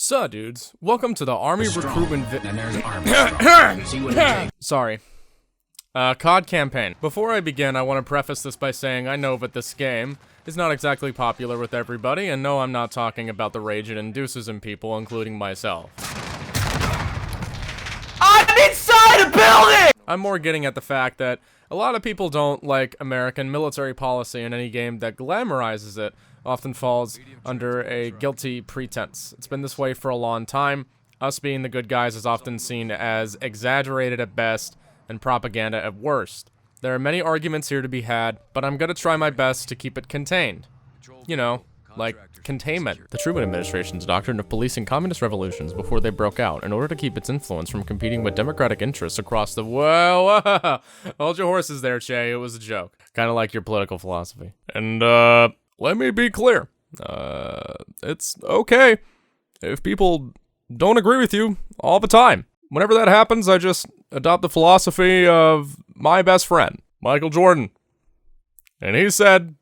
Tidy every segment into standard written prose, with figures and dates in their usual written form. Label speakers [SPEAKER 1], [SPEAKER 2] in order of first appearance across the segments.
[SPEAKER 1] So, dudes, welcome to the Army Recruitment Sorry. COD campaign. Before I begin, I want to preface this by saying I know that this game is not exactly popular with everybody, and no, I'm not talking about the rage it induces in people, including myself.
[SPEAKER 2] I'm inside a building!
[SPEAKER 1] I'm more getting at the fact that a lot of people don't like American military policy, and any game that glamorizes it often falls under a guilty pretense. It's been this way for a long time. Us being the good guys is often seen as exaggerated at best and propaganda at worst. There are many arguments here to be had, but I'm gonna try my best to keep it contained. You know, like containment. The Truman administration's doctrine of policing communist revolutions before they broke out in order to keep its influence from competing with democratic interests across the whoa. Hold your horses there, Che. It was a joke. Kind of like your political philosophy. And let me be clear. It's okay if people don't agree with you all the time. Whenever that happens, I just adopt the philosophy of my best friend, Michael Jordan. And he said,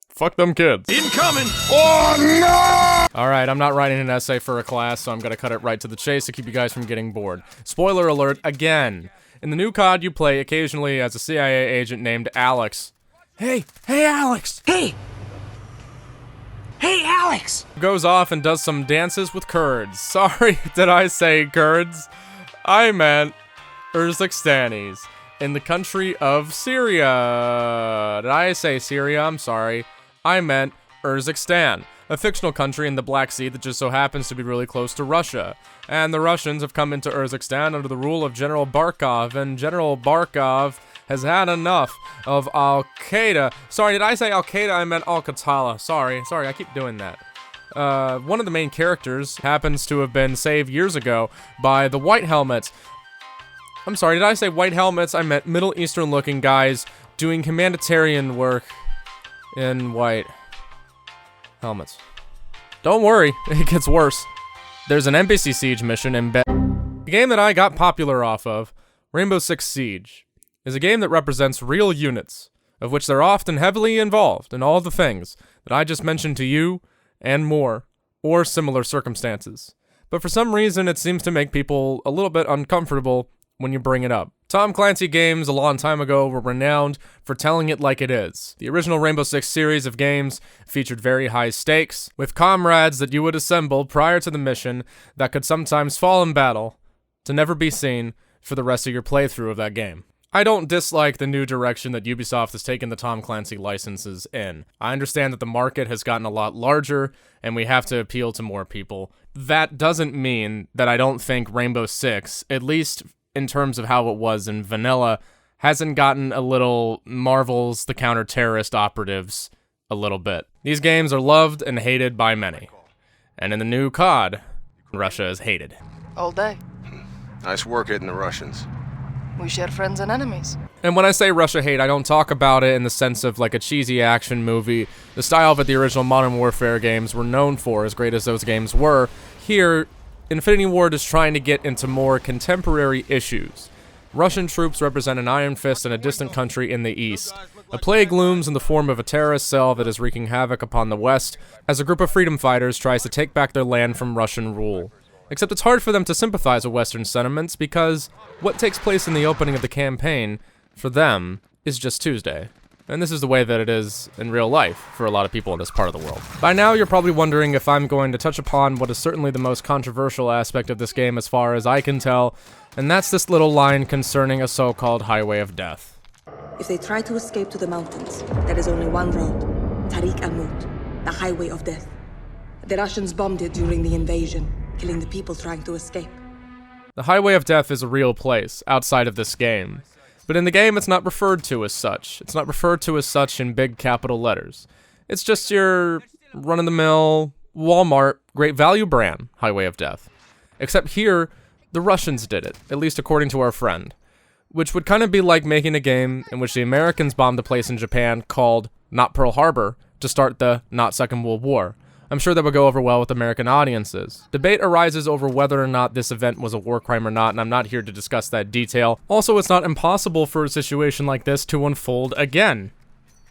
[SPEAKER 1] fuck them kids.
[SPEAKER 2] Incoming! Oh no!
[SPEAKER 1] Alright, I'm not writing an essay for a class, so I'm gonna cut it right to the chase to keep you guys from getting bored. Spoiler alert again. In the new COD, you play occasionally as a CIA agent named Alex. Hey Alex!
[SPEAKER 2] Hey, Alex!
[SPEAKER 1] Goes off and does some dances with Kurds. Sorry, did I say Kurds? I meant Urzistanis in the country of Syria. Did I say Syria? I'm sorry. I meant Urzikstan, a fictional country in the Black Sea that just so happens to be really close to Russia. And the Russians have come into Urzikstan under the rule of General Barkov, and General Barkov has had enough of Al-Qaeda. Sorry, did I say Al-Qaeda? I meant Al-Qatala. Sorry, I keep doing that. One of the main characters happens to have been saved years ago by the White Helmets. I'm sorry, did I say White Helmets? I meant Middle Eastern looking guys doing humanitarian work in white helmets. Don't worry, it gets worse. There's an NPC Siege mission in bed. The game that I got popular off of, Rainbow Six Siege, is a game that represents real units, of which they're often heavily involved in all the things that I just mentioned to you, and more, or similar circumstances. But for some reason, it seems to make people a little bit uncomfortable when you bring it up. Tom Clancy games a long time ago were renowned for telling it like it is. The original Rainbow Six series of games featured very high stakes, with comrades that you would assemble prior to the mission that could sometimes fall in battle to never be seen for the rest of your playthrough of that game. I don't dislike the new direction that Ubisoft has taken the Tom Clancy licenses in. I understand that the market has gotten a lot larger, and we have to appeal to more people. That doesn't mean that I don't think Rainbow Six, at least in terms of how it was in vanilla, hasn't gotten a little Marvel's the counter-terrorist operatives a little bit. These games are loved and hated by many. And in the new COD, Russia is hated.
[SPEAKER 3] All day.
[SPEAKER 4] Nice work hitting the Russians.
[SPEAKER 3] We share friends and enemies.
[SPEAKER 1] And when I say Russia hate, I don't talk about it in the sense of like a cheesy action movie. The style that the original Modern Warfare games were known for, as great as those games were. Here, Infinity Ward is trying to get into more contemporary issues. Russian troops represent an iron fist in a distant country in the east. A plague looms in the form of a terrorist cell that is wreaking havoc upon the west, as a group of freedom fighters tries to take back their land from Russian rule. Except it's hard for them to sympathize with Western sentiments because what takes place in the opening of the campaign, for them, is just Tuesday. And this is the way that it is in real life for a lot of people in this part of the world. By now, you're probably wondering if I'm going to touch upon what is certainly the most controversial aspect of this game as far as I can tell, and that's this little line concerning a so-called highway of death.
[SPEAKER 5] If they try to escape to the mountains, there is only one road, Tariq al-Maut, the highway of death. The Russians bombed it during the invasion, killing the people trying to escape.
[SPEAKER 1] The highway of death is a real place outside of this game. But in the game, it's not referred to as such. It's not referred to as such in big capital letters. It's just your run-of-the-mill Walmart Great Value brand highway of death. Except here, the Russians did it, at least according to our friend. Which would kind of be like making a game in which the Americans bombed a place in Japan called Not Pearl Harbor to start the Not Second World War. I'm sure that would go over well with American audiences. Debate arises over whether or not this event was a war crime or not, and I'm not here to discuss that detail. Also, it's not impossible for a situation like this to unfold again.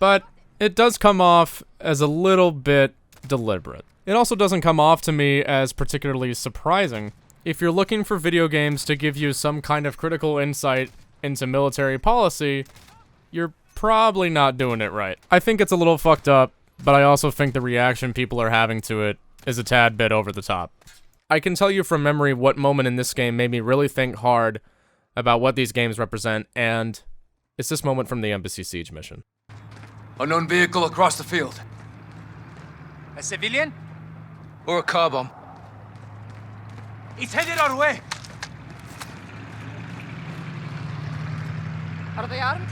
[SPEAKER 1] But it does come off as a little bit deliberate. It also doesn't come off to me as particularly surprising. If you're looking for video games to give you some kind of critical insight into military policy, you're probably not doing it right. I think it's a little fucked up, but I also think the reaction people are having to it is a tad bit over the top. I can tell you from memory what moment in this game made me really think hard about what these games represent, and it's this moment from the Embassy Siege mission.
[SPEAKER 6] Unknown vehicle across the field.
[SPEAKER 2] A civilian?
[SPEAKER 6] Or a car bomb.
[SPEAKER 2] He's headed our way.
[SPEAKER 3] Are they armed?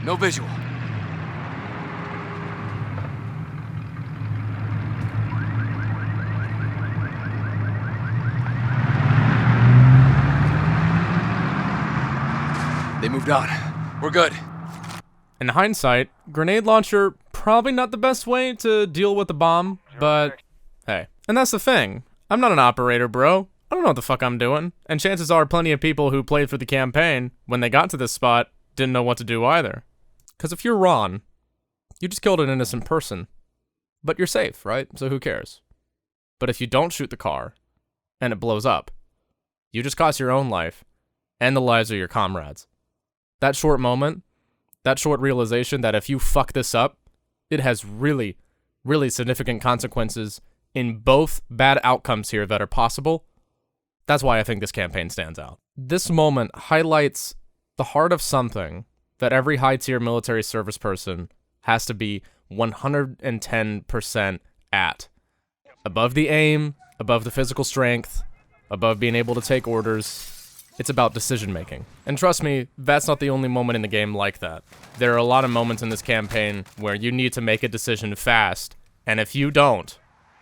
[SPEAKER 6] No visual. They moved on. We're good.
[SPEAKER 1] In hindsight, grenade launcher, probably not the best way to deal with a bomb, but hey. And that's the thing. I'm not an operator, bro. I don't know what the fuck I'm doing. And chances are plenty of people who played for the campaign, when they got to this spot, didn't know what to do either. Because if you're Ron, you just killed an innocent person. But you're safe, right? So who cares? But if you don't shoot the car, and it blows up, you just cost your own life, and the lives of your comrades. That short moment, that short realization that if you fuck this up, it has really, really significant consequences in both bad outcomes here that are possible. That's why I think this campaign stands out. This moment highlights the heart of something that every high-tier military service person has to be 110% at. Above the aim, above the physical strength, above being able to take orders. It's about decision-making. And trust me, that's not the only moment in the game like that. There are a lot of moments in this campaign where you need to make a decision fast, and if you don't,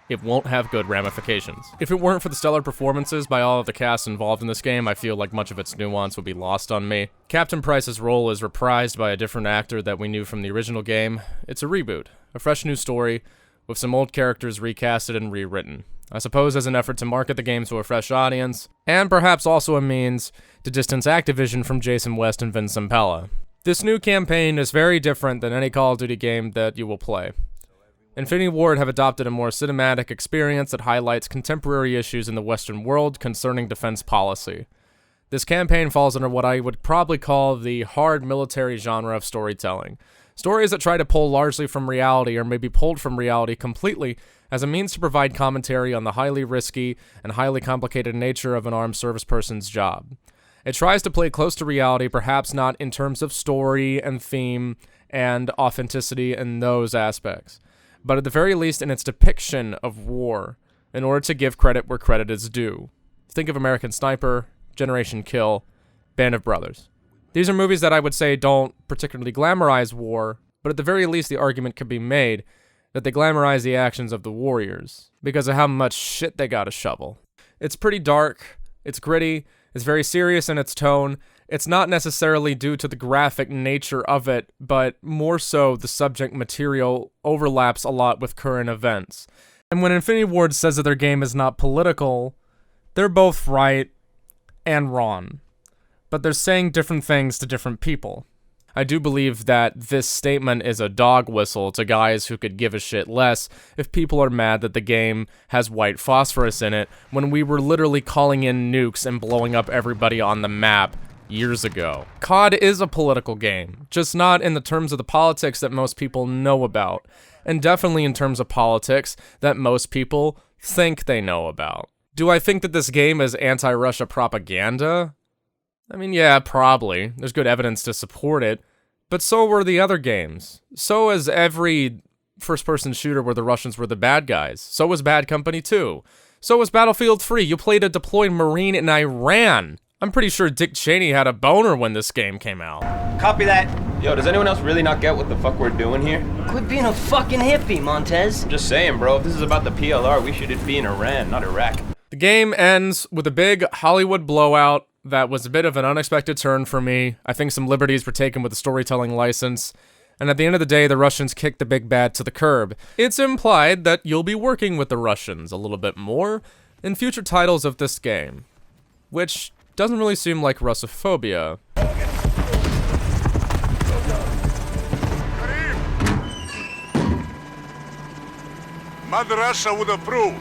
[SPEAKER 1] it won't have good ramifications. If it weren't for the stellar performances by all of the cast involved in this game, I feel like much of its nuance would be lost on me. Captain Price's role is reprised by a different actor that we knew from the original game. It's a reboot, a fresh new story, with some old characters recasted and rewritten. I suppose as an effort to market the game to a fresh audience, and perhaps also a means to distance Activision from Jason West and Vince Zampella. This new campaign is very different than any Call of Duty game that you will play. Infinity Ward have adopted a more cinematic experience that highlights contemporary issues in the Western world concerning defense policy. This campaign falls under what I would probably call the hard military genre of storytelling. Stories that try to pull largely from reality or maybe pulled from reality completely as a means to provide commentary on the highly risky and highly complicated nature of an armed service person's job. It tries to play close to reality, perhaps not in terms of story and theme and authenticity and those aspects, but at the very least in its depiction of war, in order to give credit where credit is due. Think of American Sniper, Generation Kill, Band of Brothers. These are movies that I would say don't particularly glamorize war, but at the very least the argument could be made that they glamorize the actions of the warriors because of how much shit they gotta shovel. It's pretty dark, it's gritty, it's very serious in its tone. It's not necessarily due to the graphic nature of it, but more so the subject material overlaps a lot with current events. And when Infinity Ward says that their game is not political, they're both right and wrong. But they're saying different things to different people. I do believe that this statement is a dog whistle to guys who could give a shit less if people are mad that the game has white phosphorus in it when we were literally calling in nukes and blowing up everybody on the map years ago. COD is a political game, just not in the terms of the politics that most people know about, and definitely in terms of politics that most people think they know about. Do I think that this game is anti-Russia propaganda? I mean, yeah, probably. There's good evidence to support it. But so were the other games. So is every first-person shooter where the Russians were the bad guys. So was Bad Company 2. So was Battlefield 3. You played a deployed Marine in Iran. I'm pretty sure Dick Cheney had a boner when this game came out.
[SPEAKER 2] Copy that.
[SPEAKER 7] Yo, does anyone else really not get what the fuck we're doing here?
[SPEAKER 8] Quit being a fucking hippie, Montez.
[SPEAKER 7] I'm just saying, bro, if this is about the PLR, we should be in Iran, not Iraq.
[SPEAKER 1] The game ends with a big Hollywood blowout that was a bit of an unexpected turn for me. I think some liberties were taken with the storytelling license, and at the end of the day, the Russians kicked the big bad to the curb. It's implied that you'll be working with the Russians a little bit more in future titles of this game, which doesn't really seem like Russophobia.
[SPEAKER 4] Mother Russia would approve.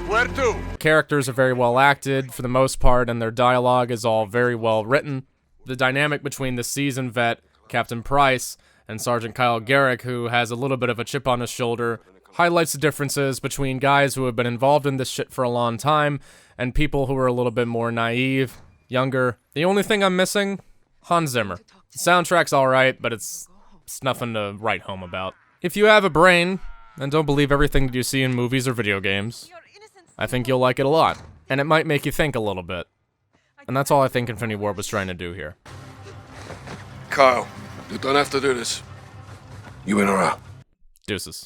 [SPEAKER 4] Where to?
[SPEAKER 1] Characters are very well acted for the most part, and their dialogue is all very well written. The dynamic between the seasoned vet, Captain Price, and Sergeant Kyle Garrick, who has a little bit of a chip on his shoulder, highlights the differences between guys who have been involved in this shit for a long time and people who are a little bit more naive, younger. The only thing I'm missing? Hans Zimmer. The soundtrack's alright, but it's nothing to write home about. If you have a brain, and don't believe everything that you see in movies or video games, I think you'll like it a lot. And it might make you think a little bit. And that's all I think Infinity Ward was trying to do here.
[SPEAKER 4] Kyle, you don't have to do this. You in or out?
[SPEAKER 1] Deuces.